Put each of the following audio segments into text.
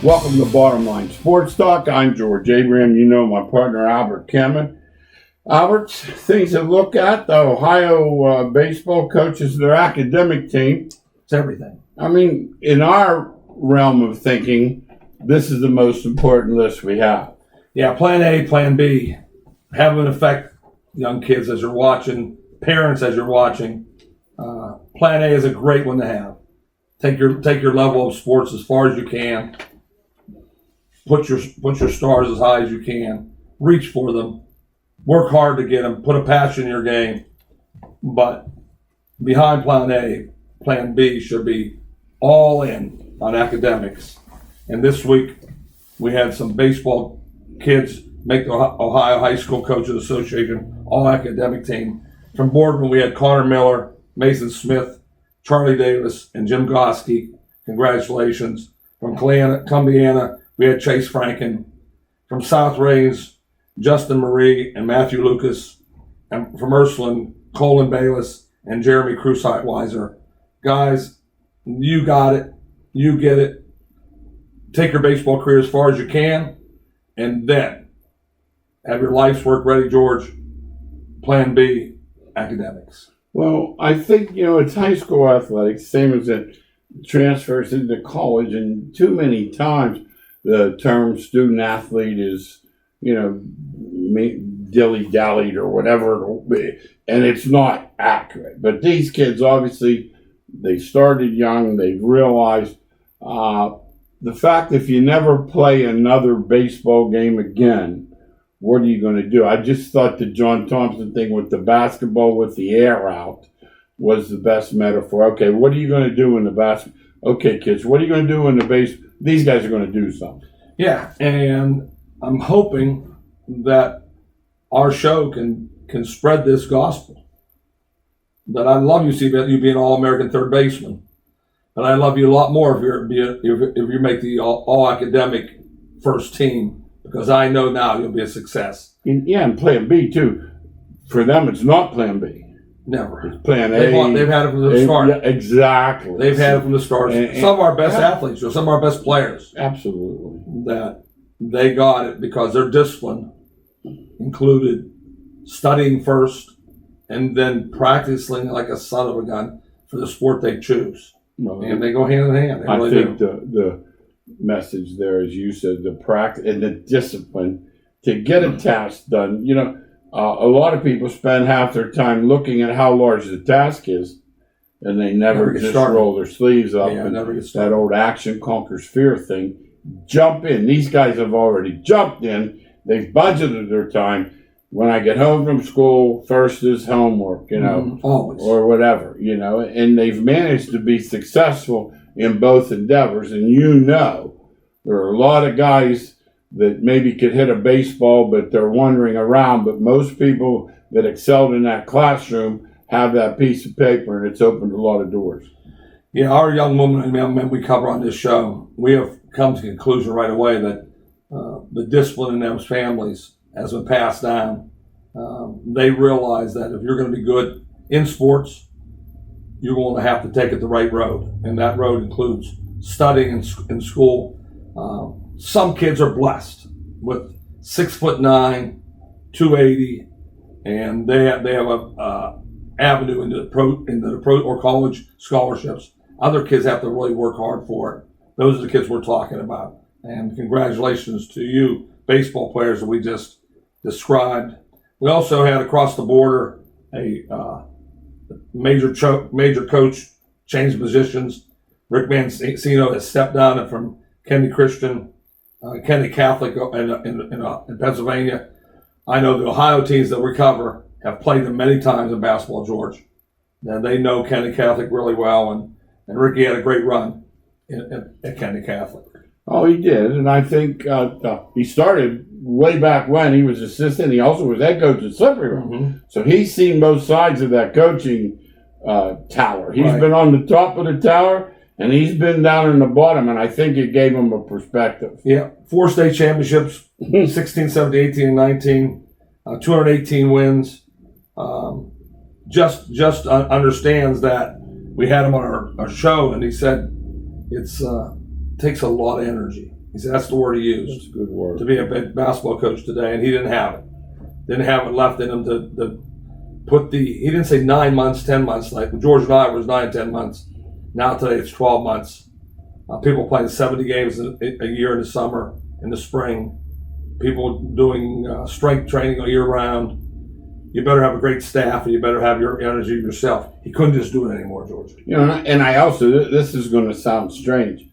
Welcome to Bottom Line Sports Talk. I'm George Abraham. You know my partner Albert Kemen. Albert, things to look at. The Ohio baseball coaches, their academic team. It's everything. I mean, in our realm of thinking, this is the most important list we have. Yeah, Plan A, Plan B have an effect, young kids, as you're watching, parents as you're watching. Plan A is a great one to have. Take your level of sports as far as you can. Put your stars as high as you can. Reach for them. Work hard to get them. Put a passion in your game. But behind Plan A, Plan B should be all in on academics. And this week, we had some baseball kids make the Ohio High School Coaches Association all-academic team. From Boardman, we had Connor Miller, Mason Smith, Charlie Davis, and Jim Goski. Congratulations. From Columbiana, we had Chase Franken. From South Rays, Justin Marie and Matthew Lucas. And from Ursuline, Colin Bayless and Jeremy Krusheitweiser. Guys, you got it. You get it. Take your baseball career as far as you can, and then have your life's work ready, George. Plan B, academics. Well, I think, it's high school athletics, same as it transfers into college, and too many times the term student athlete is, dilly-dallied or whatever it'll be, and it's not accurate. But these kids, obviously, they started young, they've realized the fact if you never play another baseball game again, what are you going to do? I just thought the John Thompson thing with the basketball with the air out was the best metaphor. Okay, what are you going to do in the basketball? Okay, kids, what are you going to do in the base? These guys are going to do something. Yeah, and I'm hoping that our show can spread this gospel. That I love you being an All-American third baseman. But I love you a lot more if you make the all academic first team, because I know now you'll be a success. And Plan B too. For them, it's not Plan B. Never. It's Plan A. They've had it from the start. Yeah, exactly. They've had it from the start. Some of our best athletes, or some of our best players, absolutely, that they got it because their discipline included studying first and then practicing like a son of a gun for the sport they choose. Well, and they go hand in hand. I think the message there, as you said, the practice and the discipline to get a task done. A lot of people spend half their time looking at how large the task is, and they never just roll their sleeves up. Yeah, and that old action conquers fear thing. Jump in. These guys have already jumped in. They've budgeted their time. When I get home from school, first is homework, always. Or whatever, and they've managed to be successful in both endeavors. And there are a lot of guys that maybe could hit a baseball, but they're wandering around. But most people that excelled in that classroom have that piece of paper, and it's opened a lot of doors. Yeah, our young women and young men we cover on this show, we have come to the conclusion right away that the discipline in those families has been passed down. They realize that if you're going to be good in sports, you're going to have to take it the right road. And that road includes studying in school. Some kids are blessed with 6'9", 280, and they have a avenue into the pro or college scholarships. Other kids have to really work hard for it. Those are the kids we're talking about. And congratulations to you, baseball players that we just described. We also had across the border a major coach change positions. Rick Mancino has stepped down from Kenny Christian, Kenny Catholic in Pennsylvania. I know the Ohio teams that we cover have played them many times in basketball, George. And they know Kenny Catholic really well, and Ricky had a great run at Kenny Catholic. Oh, he did, and I think he started way back when he was assistant. He also was head coach at Slippery Room. Mm-hmm. So he's seen both sides of that coaching tower. He's been on the top of the tower, and he's been down in the bottom, and I think it gave him a perspective. Yeah, 4 state championships, 16, 17, 18, and 19, 218 wins. Just understands that we had him on our show, and he said it's takes a lot of energy. He said that's the word he That's used a good word. to be a basketball coach today, and he didn't have it. Didn't have it left in him to put he didn't say 9 months, 10 months, like George and I was 9, 10 months. Now today it's 12 months. People playing 70 games a year in the summer, in the spring. People doing strength training all year round. You better have a great staff, and you better have your energy yourself. He couldn't just do it anymore, George. You know, and I also, this is going to sound strange,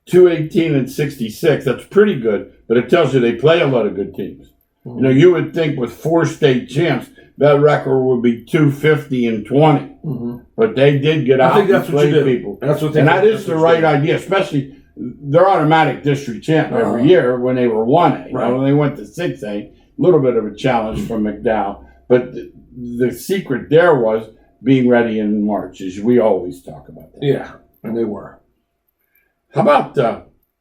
218 and 66, that's pretty good, but it tells you they play a lot of good teams. You know, you would think with 4 state champs, that record would be 250 and 20. But they did get out and play people. That's what and that is the right idea, especially they're automatic district champ every year when they were 1A. Right. When they went to 6A, a little bit of a challenge from McDowell. But the secret there was being ready in March, as we always talk about that. Yeah, and they were. How about,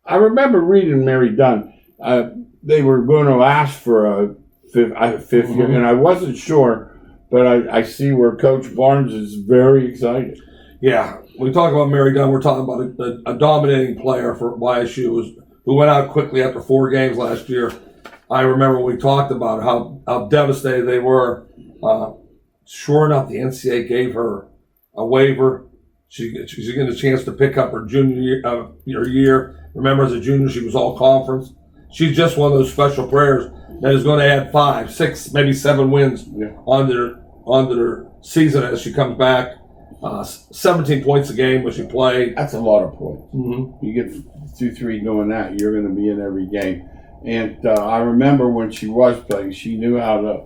I remember reading Mary Dunn, they were going to ask for a fifth year, and I wasn't sure, but I see where Coach Barnes is very excited. Yeah, when we talk about Mary Dunn, we're talking about a dominating player for YSU who went out quickly after 4 games last year. I remember we talked about how devastated they were. Sure enough, the NCAA gave her a waiver. She's getting a chance to pick up her junior year. Remember, as a junior, she was all conference. She's just one of those special players that is going to add 5, 6, maybe 7 wins onto their season as she comes back. 17 points a game when she played. That's a lot of points. Mm-hmm. You get 2, 3 doing that, you're going to be in every game. And I remember when she was playing, she knew how to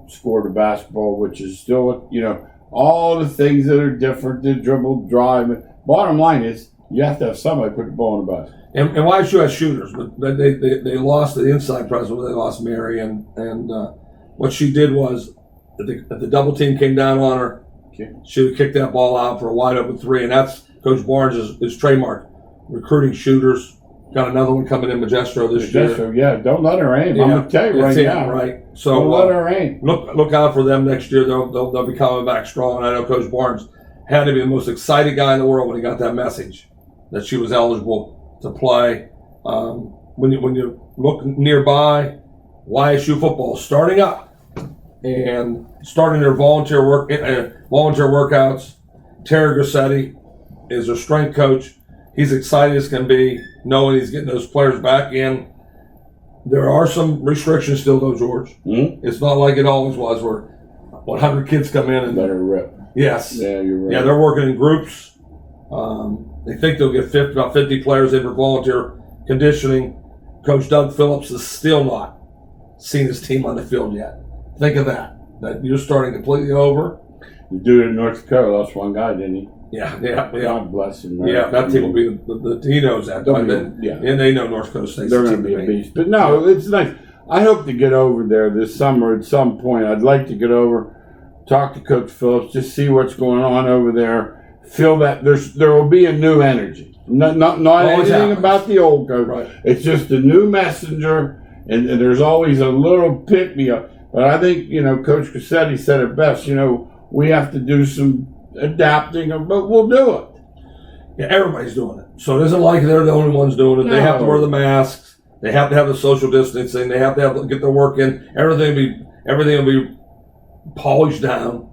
score the basketball, which is still, you know, all the things that are different, the dribble, drive. Bottom line is, you have to have somebody put the ball in the basket. And YSU has shooters, but they lost the inside presence. They lost Mary, and what she did was, if the double team came down on her, she would kick that ball out for a wide open 3, and that's Coach Barnes' trademark, recruiting shooters. Got another one coming in Magestro this year. Yeah, don't let her aim. Yeah, I'm gonna tell you right now. Right. So don't let her aim. Look out for them next year. They'll be coming back strong. And I know Coach Barnes had to be the most excited guy in the world when he got that message that she was eligible to play. When you look nearby, YSU football starting up and starting their volunteer workouts. Terry Grassetti is their strength coach. He's excited as can be, knowing he's getting those players back in. There are some restrictions still, though, George. Mm-hmm. It's not like it always was, where 100 kids come in and better rip. Yes. Yeah, you're right. Yeah, they're working in groups. They think they'll get about 50 players in for volunteer conditioning. Coach Doug Phillips has still not seen his team on the field yet. Think of that. That you're starting completely over. The dude in North Dakota lost one guy, didn't he? Yeah. God bless him. Right? Yeah, that team will be he knows that. And they know North Dakota State. They're going to be a beast. But no, it's nice. I hope to get over there this summer at some point. I'd like to get over, talk to Coach Phillips, just see what's going on over there. Feel that there will be a new energy. Not anything about the old coach. Right. It's just a new messenger, and there's always a little pick me up. But I think, Coach Cassetti said it best. We have to do some adapting, but we'll do it. Yeah, everybody's doing it. So it isn't like they're the only ones doing it. No. They have to wear the masks. They have to have the social distancing. They have to get their work in. Everything will be polished down.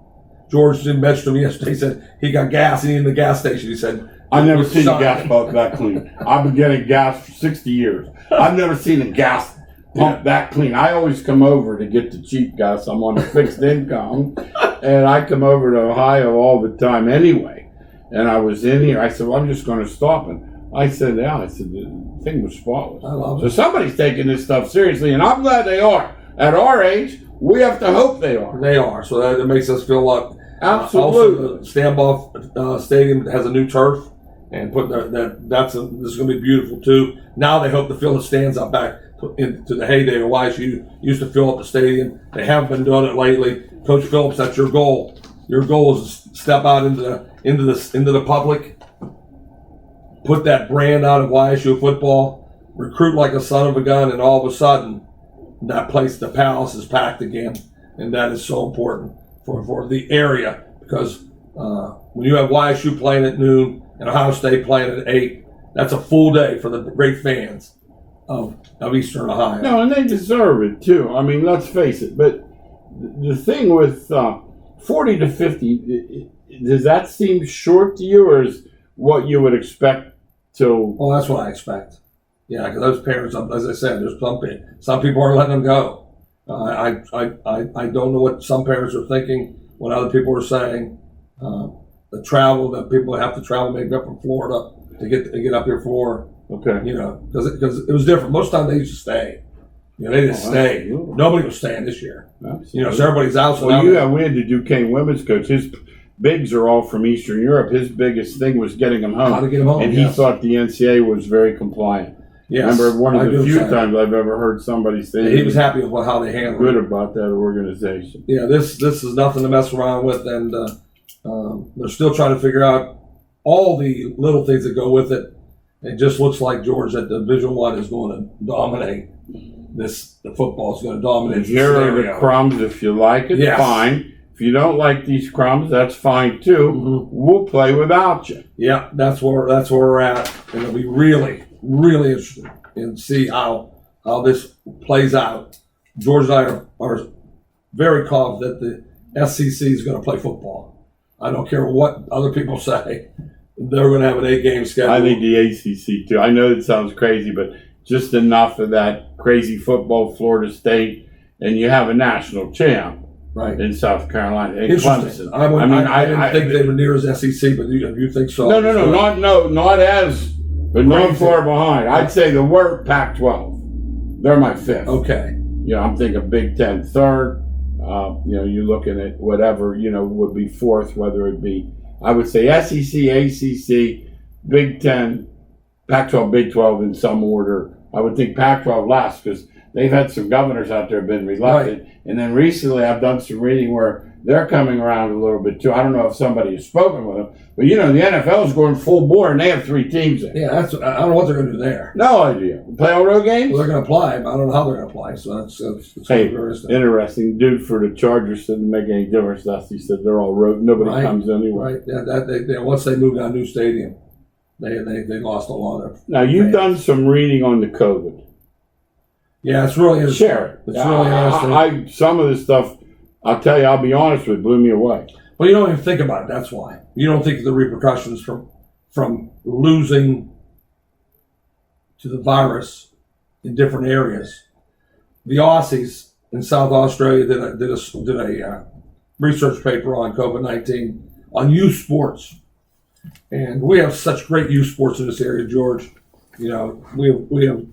George mentioned to me yesterday. He said he got gas. He in the gas station. He said, I've never seen a gas pump that clean. I've been getting gas for 60 years. I've never seen a gas pump that clean. I always come over to get the cheap gas. I'm on a fixed income, and I come over to Ohio all the time anyway. And I was in here. I said, well, I'm just going to stop. And I said, yeah. I said, the thing was spotless. I love so it. Somebody's taking this stuff seriously, and I'm glad they are. At our age, we have to hope they are. They are. So that makes us feel like. Absolutely. Also, the Standoff Stadium has a new turf, and this is going to be beautiful too. Now they hope to fill the stands up back into the heyday of YSU used to fill up the stadium. They haven't been doing it lately. Coach Phillips, that's your goal. Your goal is to step out into the public, put that brand out of YSU football, recruit like a son of a gun, and all of a sudden, that place, the Palace, is packed again, and that is so important for the area, because when you have YSU playing at noon and Ohio State playing at 8, That's a full day for the great fans of Eastern Ohio. No, and they deserve it too. I mean, let's face it. But the thing with 40 to 50, does that seem short to you, or is what you would expect to? Well, that's what I expect. Yeah, because those parents, as I said, there's some people are letting them go. I don't know what some parents are thinking when other people are saying. The travel that people have to travel maybe up from Florida to get up here for. Okay. Because it was different. Most of the time they used to stay. They didn't stay. Absolutely. Nobody was staying this year. Absolutely. So everybody's out. So well, we had the Duquesne women's coach. His bigs are all from Eastern Europe. His biggest thing was getting them home. How to get them home. And he thought the NCAA was very compliant. Yes. Remember, one of the few times I've ever heard somebody say he was happy with how they handled good it. about that organization. Yeah, this is nothing to mess around with, and they're still trying to figure out all the little things that go with it. It just looks like, George, that Division I is going to dominate this. The football is going to dominate. Here are the crumbs. If you like it, fine. If you don't like these crumbs, that's fine too. Mm-hmm. We'll play without you. Yeah, that's where we're at, and it'll be really, really interesting and see how this plays out. George and I are very confident that the SEC is going to play football. I don't care what other people say. They're going to have an 8-game schedule. I think the ACC too. I know it sounds crazy, but just enough of that crazy football, Florida State, and you have a national champ. Right. In South Carolina. Interesting. I didn't think they were near as SEC, but you think so? No, not as, but not far behind. I'd say the worst Pac-12. They're my fifth. Okay. I'm thinking Big Ten third. You're looking at whatever, would be fourth, whether it be, I would say SEC, ACC, Big Ten, Pac-12, Big 12 in some order. I would think Pac-12 last because they've had some governors out there have been reluctant. Right. And then recently I've done some reading where they're coming around a little bit too. I don't know if somebody has spoken with them, but the NFL is going full bore and they have 3 teams there. Yeah, I don't know what they're going to do there. No idea. Play all road games? Well, they're going to play, but I don't know how they're going to play. So that's hey, interesting. Dude for the Chargers didn't make any difference to us. He said they're all road. Nobody comes anyway. Right. Yeah, once they moved to a new stadium, they lost a lot of. Now you've done some reading on the COVID. Yeah, it's really interesting. Share it. It's really interesting. Some of this stuff, I'll tell you, I'll be honest with you, blew me away. Well, you don't even think about it. That's why. You don't think of the repercussions from losing to the virus in different areas. The Aussies in South Australia did a research paper on COVID-19 on youth sports. And we have such great youth sports in this area, George. We have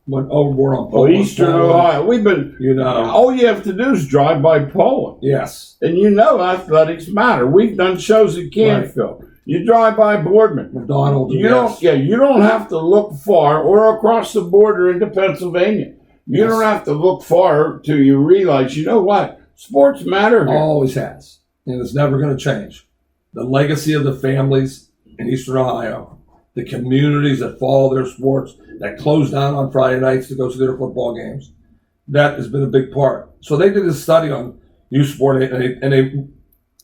went overboard on Poland. Eastern Ohio. We've been, all you have to do is drive by Poland. Yes. And athletics matter. We've done shows at Canfield. Right. You drive by Boardman. McDonald's. You don't have to look far or across the border into Pennsylvania. You don't have to look far till you realize, sports matter here. Always has. And it's never going to change. The legacy of the families in Eastern Ohio, the communities that follow their sports, that close down on Friday nights to go to their football games, that has been a big part. So they did a study on youth sport, and they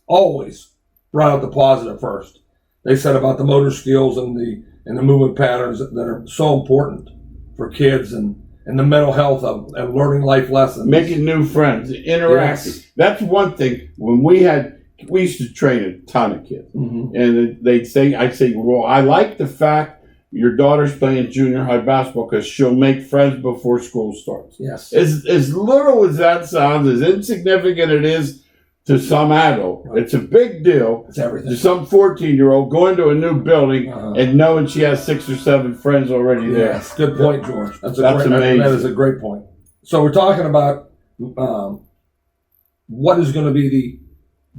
always brought out the positive first. They said about the motor skills and the movement patterns that are so important for kids and the mental health of learning life lessons. Making new friends, interacting. Yes. That's one thing. When we used to train a ton of kids. Mm-hmm. And I'd say, well, I like the fact your daughter's playing junior high basketball because she'll make friends before school starts. Yes. As little as that sounds, as insignificant it is to some adult, it's a big deal. It's everything. To some 14-year-old going to a new building and knowing she has 6 or 7 friends already there. Yes, good point, George. That's amazing. That is a great point. So we're talking about what is going to be the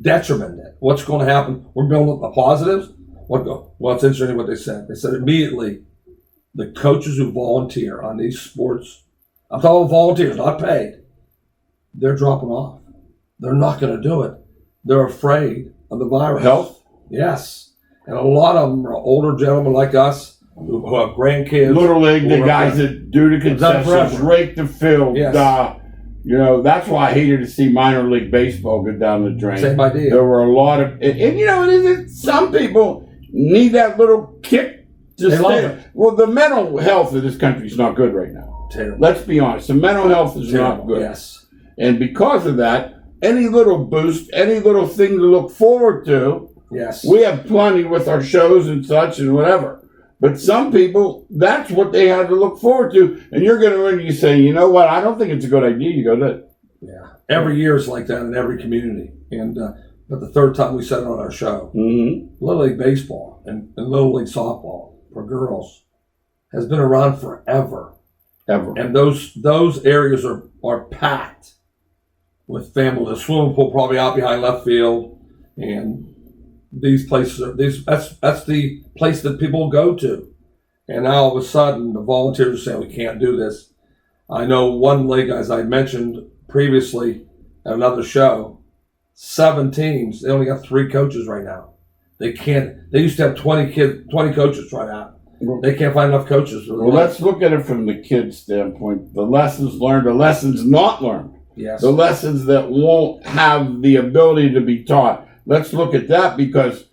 detriment. What's going to happen? We're building the positives. Well, it's interesting what they said. They said immediately the coaches who volunteer on these sports, I'm talking volunteers, not paid, they're dropping off. They're not going to do it. They're afraid of the virus. Health? Yes. And a lot of them are older gentlemen like us who have grandkids. Little League, the guys that do the concessions, rake the field. Yes. That's why I hated to see minor league baseball go down the drain. Same idea. There were a lot of, and some people need that little kick Just They love stay. it. Well, the mental health of this country is not good right now. Terrible. Let's be honest. The mental health is not Terrible. good. Yes. And because of that, any little boost, any little thing to look forward to, Yes. we have plenty with our shows and such and whatever. But some people, that's what they have to look forward to. And you're going to run and you say, you know what, I don't think it's a good idea. You go to Yeah. Every year is like that in every community. And but the third time we said it on our show, Little League baseball and Little League softball for girls has been around forever. ever. And those areas are packed with families. The swimming pool probably out behind left field, and these places are that's the place that people go to. And now all of a sudden the volunteers are saying we can't do this. I know one league, as I mentioned previously at another show, 7 teams. They only got 3 coaches right now. They can't. They used to have 20 coaches right now. They can't find enough coaches. Well, let's look at it from the kids' standpoint. The lessons learned, the lessons not learned. Yes. The lessons that won't have the ability to be taught. Let's look at that, because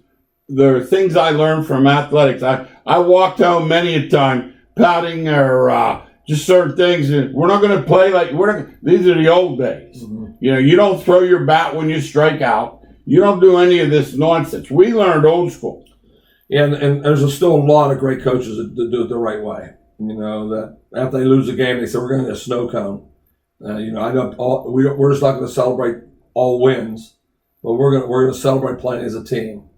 there are things I learned from athletics. I walked home many a time pouting or just certain things. And we're not going to play like these are the old days. You know, you don't throw your bat when you strike out. You don't do any of this nonsense. We learned old school. And there's still a lot of great coaches that do it the right way. You know, that after they lose a game, they say we're going to get a snow cone. You know, I know we're just not going to celebrate all wins, but we're going to celebrate playing as a team.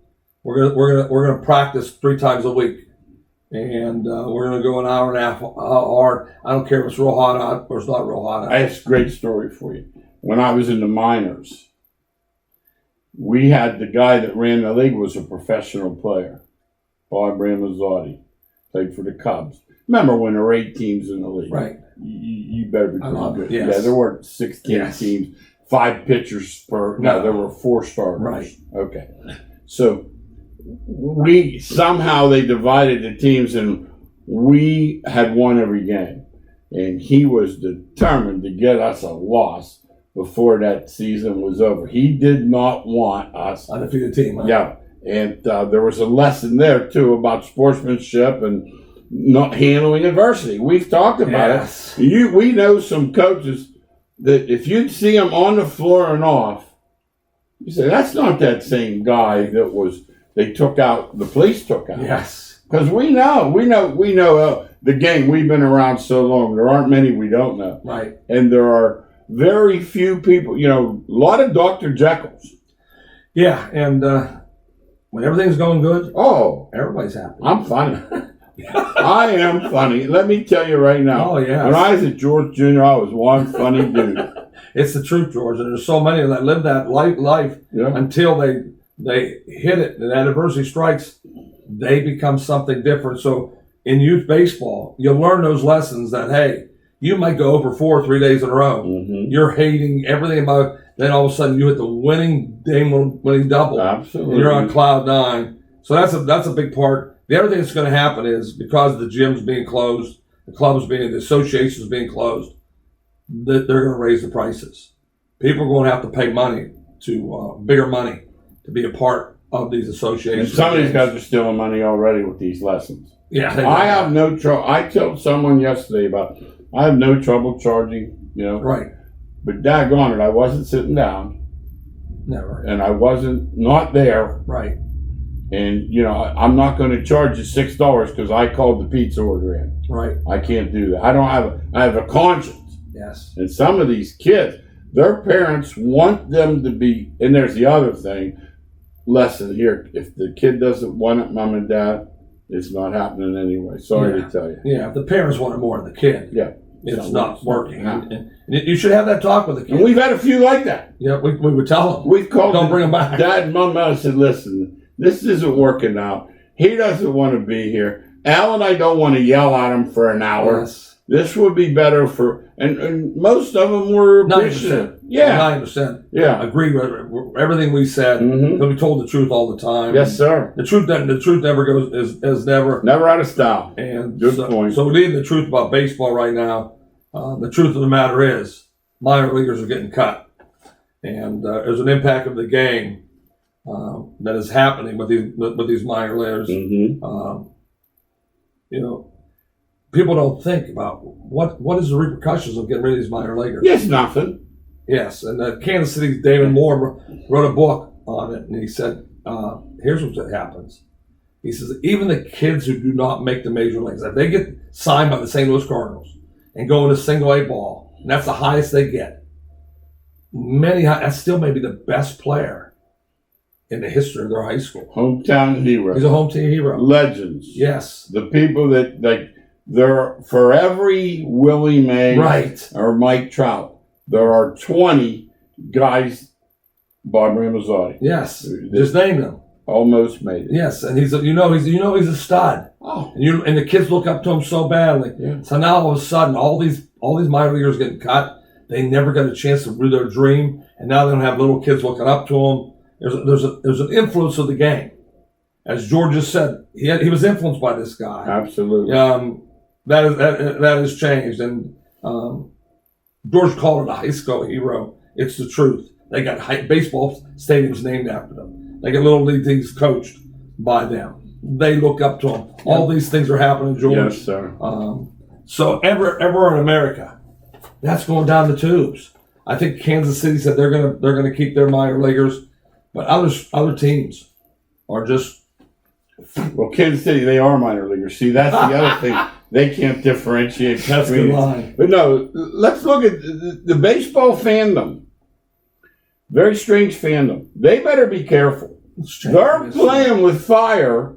We're going to practice 3 times a week, and we're going to go an hour and a half hard. I don't care if it's real hot out or it's not real hot out. I have a great story for you. When I was in the minors, we had the guy that ran the league was a professional player. Boardman, played for the Cubs. Remember when there were 8 teams in the league? Right. You better be pretty good. Yes. Yeah, there weren't 16 Yes. teams, 5 pitchers per. No, there were 4 starters. Right. Okay. So they divided the teams, and we had won every game. And he was determined to get us a loss before that season was over. He did not want us. Undefeated team. Huh? Yeah. And there was a lesson there, too, about sportsmanship and not handling adversity. We've talked about it. We know some coaches that if you'd see them on the floor and off, you say, that's not that same guy that the police took out. Yes. Because we know the game. We've been around so long. There aren't many we don't know. Right. And there are very few people, a lot of Dr. Jekylls. Yeah, and when everything's going good, everybody's happy. I'm funny. I am funny. Let me tell you right now. Oh, yeah. When I was at George Jr., I was one funny dude. It's the truth, George. And there's so many that live that life until they hit it. And that adversity strikes, they become something different. So in youth baseball, you'll learn those lessons that, hey, you might go over 4 or 3 days in a row. You're hating everything about it. Then all of a sudden you hit the winning double. Absolutely. And you're on cloud 9. So that's a big part. The other thing that's going to happen is because the gyms being closed, the associations being closed, they're going to raise the prices. People are going to have to pay money bigger money to be a part of these associations. And some of these guys are stealing money already with these lessons. Yeah. I have no trouble. I told someone yesterday I have no trouble charging, Right. But daggone it, I wasn't sitting down. Never. And I wasn't not there. Right. And, I'm not going to charge you $6 because I called the pizza order in. Right. I can't do that. I have a conscience. Yes. And some of these kids, their parents want them to be, and there's the other thing, lesson here. If the kid doesn't want it, mom and dad, it's not happening anyway. Sorry to tell you. Yeah, if the parents want it more than the kid. Yeah. It's not working. And you should have that talk with the kid. And we've had a few like that. Yeah, we would tell them. We've called Don't bring them back. Dad and mom out and said, listen, this isn't working out. He doesn't want to be here. Al and I don't want to yell at him for an hour. Yes. This would be better and most of them were 90%. Yeah. 90%. Yeah. Agree with everything we said. We told the truth all the time. Yes, sir. The truth never goes is never out of style. And good point. So we need the truth about baseball right now. The truth of the matter is minor leaguers are getting cut. And there's an impact of the game that is happening with these minor leaguers. you know, people don't think about what is the repercussions of getting rid of these minor leaguers. Yes, nothing. Yes, and Kansas City's David Moore wrote a book on it, and he said, here's what happens. He says, even the kids who do not make the major leagues, if they get signed by the St. Louis Cardinals and go into single A ball, and that's the highest they get, that still may be the best player in the history of their high school. Hometown hero. He's a hometown hero. Legends. Yes. The people that, like, there, for every Willie Mays Right. or Mike Trout, there are 20 guys, Bob Ramazzotti. Yes. Just name them. Almost made it. Yes, and he's a stud. Oh. And the kids look up to him so badly. Yeah. So now all of a sudden, all these minor leaguers getting cut. They never got a chance to do their dream, and now they don't have little kids looking up to them. There's an influence of the game, as George just said. He was influenced by this guy. Absolutely. That has changed, and George called it a high school hero. It's the truth. They got baseball stadiums named after them. They get little league teams coached by them. They look up to them. All these things are happening, George. Yes, sir. So everywhere in America, that's going down the tubes. I think Kansas City said they're gonna keep their minor leaguers, but other teams are just. Well, Kansas City, they are minor leaguers. See, that's the other thing. They can't differentiate. That's a good line. But no, let's look at the baseball fandom. Very strange fandom. They better be careful. They're playing with fire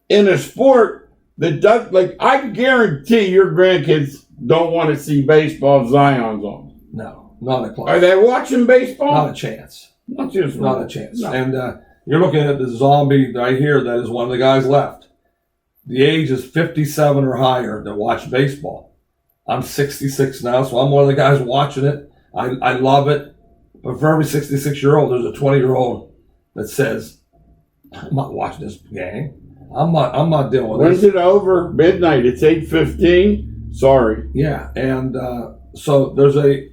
in a sport that does, like, I guarantee your grandkids don't want to see baseball Zion's on. No, not a close. Are they watching baseball? Not a chance. Not a chance. No. And you're looking at the zombie right here that is one of the guys left. The age is 57 or higher that watch baseball. I'm 66 now, so I'm one of the guys watching it. I love it. But for every 66-year-old, there's a 20-year-old that says, I'm not watching this game. I'm not dealing with When's this. it over? Midnight. It's 8:15. Sorry. Yeah, and so there's they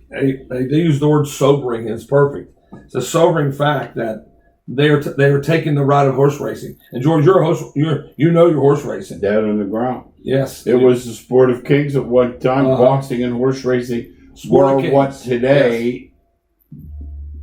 use the word sobering. It's perfect. It's a sobering fact that they are taking the route of horse racing. And George, you're a horse. You know your horse racing. Dead on the ground. Yes, It was the sport of kings at one time. Boxing and horse racing Sport of were kings. what today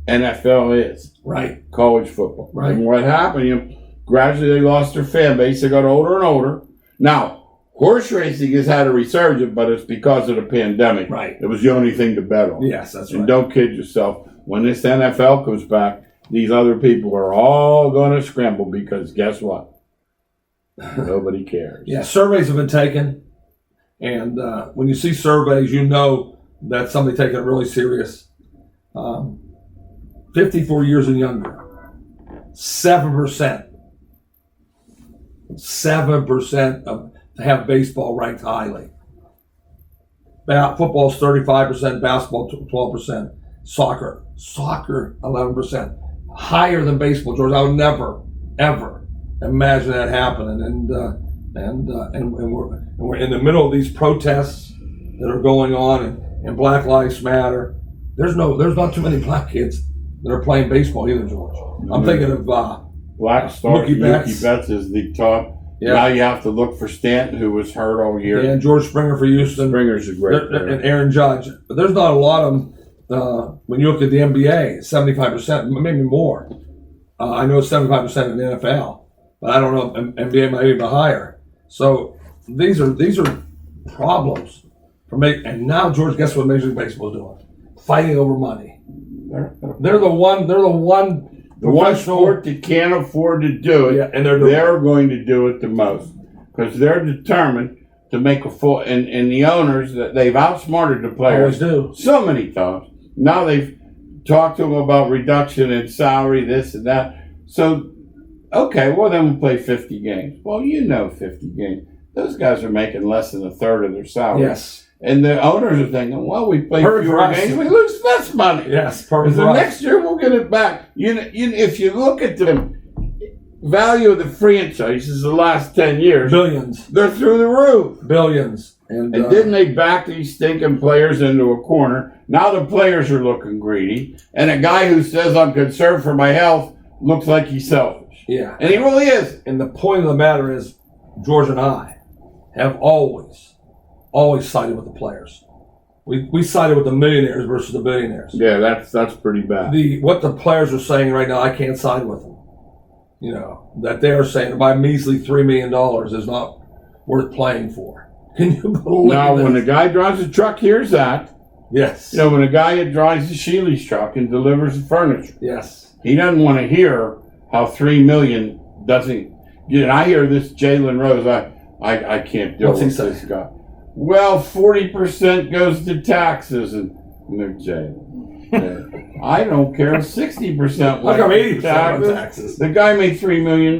NFL is. Right. College football. Right. And what happened, gradually they lost their fan base. They got older and older. Now, horse racing has had a resurgence, but it's because of the pandemic. Right. It was the only thing to bet on. Yes, that's And right. don't kid yourself. When this NFL comes back, these other people are all going to scramble because guess what? Nobody cares. Yeah, surveys have been taken, and when you see surveys, you know that somebody taking it really serious. 54 years and younger, 7%. 7% of have baseball ranked highly. Football's 35%, basketball 12%, soccer 11%, higher than baseball. George, I would never ever imagine that happening. And we're in the middle of these protests that are going on, and Black Lives Matter. There's not too many black kids that are playing baseball either, George. I'm thinking of Black Star Mookie Betts is the top. Yeah. Now you have to look for Stanton, who was hurt all year. and George Springer for Houston. Springer's a great player. And Aaron Judge. But there's not a lot of them. When you look at the NBA, 75%, maybe more. I know it's 75% in the NFL, but I don't know if NBA might be even higher. So these are problems for me. And now, George, guess what Major League Baseball is doing? Fighting over money. They're the one The one sport that can't afford to do it, Yeah, and they're going to do it the most because they're determined to make a full. And the owners that they've outsmarted the players always do so many times. Now they've talked to them about reduction in salary, this and that. So, okay, well then we'll play 50 games. Well, 50 games. Those guys are making less than a third of their salary. Yes. And the owners are thinking, well, we play Perfect fewer for us. games, we lose less money. Yes, perfect. So next year we'll get it back. If you look at the value of the franchises the last 10 years, Billions. they're through the roof. Billions. And didn't they back these stinking players into a corner? Now the players are looking greedy. And a guy who says, I'm concerned for my health, looks like he's selfish. Yeah. And he really is. And the point of the matter is, George and I, have always sided with the players. We sided with the millionaires versus the billionaires. Yeah, that's pretty bad. What the players are saying right now, I can't side with them. You know, that they're saying to buy measly $3 million is not worth playing for. Can you believe Now, this? when a guy drives a truck, here's that. Yes. You know, when a guy drives the Sheely's truck and delivers the furniture, Yes. he doesn't want to hear how $3 million doesn't. You know, I hear this Jalen Rose. I can't deal What's he with say? this guy. Well, 40% goes to taxes, and Jalen. I don't care. 60%. How come 80% on taxes? The guy made $3 million.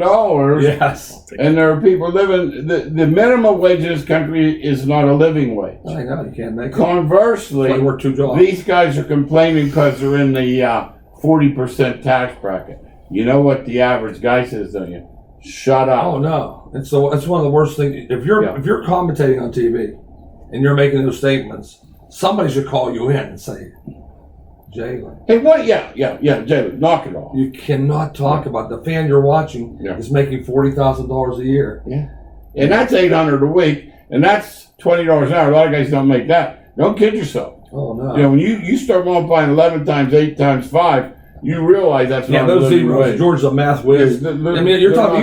Yes. And there are people living. The minimum wage in this country is not a living wage. I know, you can't make it. Conversely, I work 2 jobs. these guys are complaining because they're in the 40% tax bracket. You know what the average guy says, don't you? Shut up. Oh no, it's one of the worst things. If you're commentating on TV and you're making those statements, somebody should call you in and say, Jalen. Hey, what? Yeah, Jalen, knock it off. You cannot talk about the fan you're watching is making $40,000 a year. Yeah, and that's $800 a week, and that's $20 an hour. A lot of guys don't make that. Don't kid yourself. Oh no. You know, when you start multiplying 11 times 8 times 5. You realize that's not those living zeros. wage. George's a math whiz. Yeah, I mean,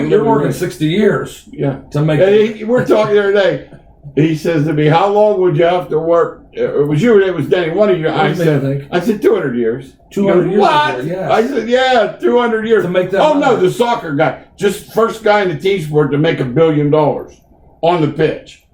you're working 60 years. Yeah. To make. We're talking the other day. He says to me, "How long would you have to work?" It was you, or it was Danny. One of you. I said 200 years. 200 years. What? Yes. I said, yeah, 200 years to make that. Oh money. no, the soccer guy, just first guy in the team sport to make $1 billion on the pitch,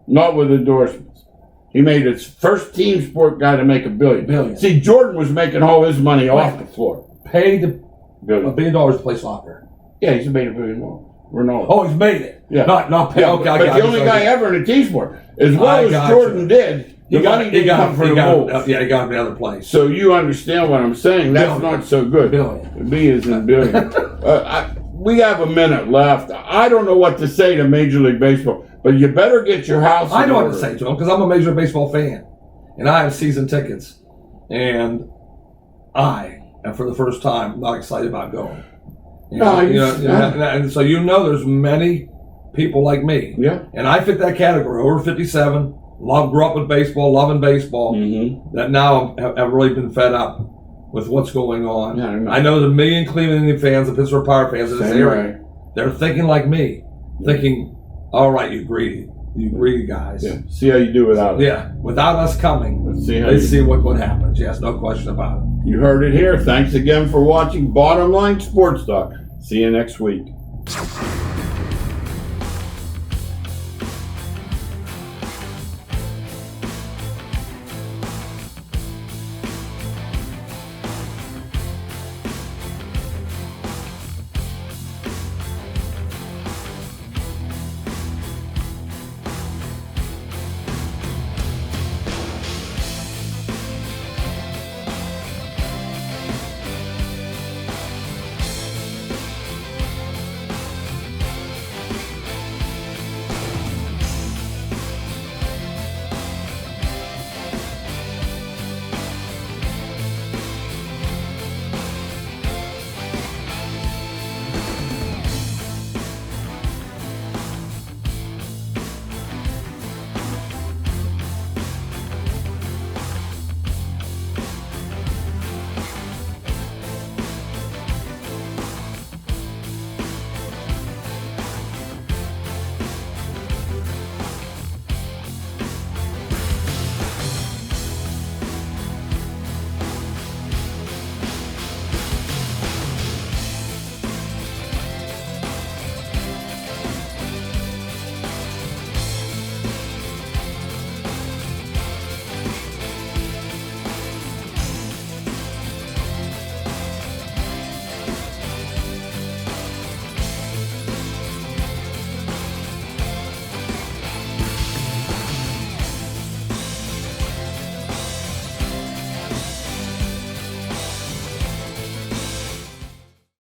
not with endorsements. He made his first team sport guy to make $1 billion. See, Jordan was making all his money off the floor. Paid $1 billion to play soccer. Yeah, he's made $1 billion. Ronaldo. Oh, he's made it. Yeah, not paid. Yeah, okay, but the only guy ever in a team sport, as well as Jordan did, he got he got from the Bulls. Yeah, he got him the other place. So you understand what I'm saying? That's not so good. Billion. B is in billion. We have a minute left. I don't know what to say to Major League Baseball, but you better get your house. I know what to say to him because I'm a Major League Baseball fan, and I have season tickets, and I am for the first time not excited about going. And so there's many people like me. Yeah. And I fit that category. Over 57, grew up with baseball, loving baseball. Mm-hmm. That now have really been fed up with what's going on. Yeah, I know the million Cleveland Indian fans, the Pittsburgh Pirates fans in this area. They're thinking like me, thinking, all right, you greedy guys. Yeah. See how you do without us. Yeah, without us coming, Let's see what happens. Yes, no question about it. You heard it here. Thanks again for watching Bottom Line Sports Talk. See you next week.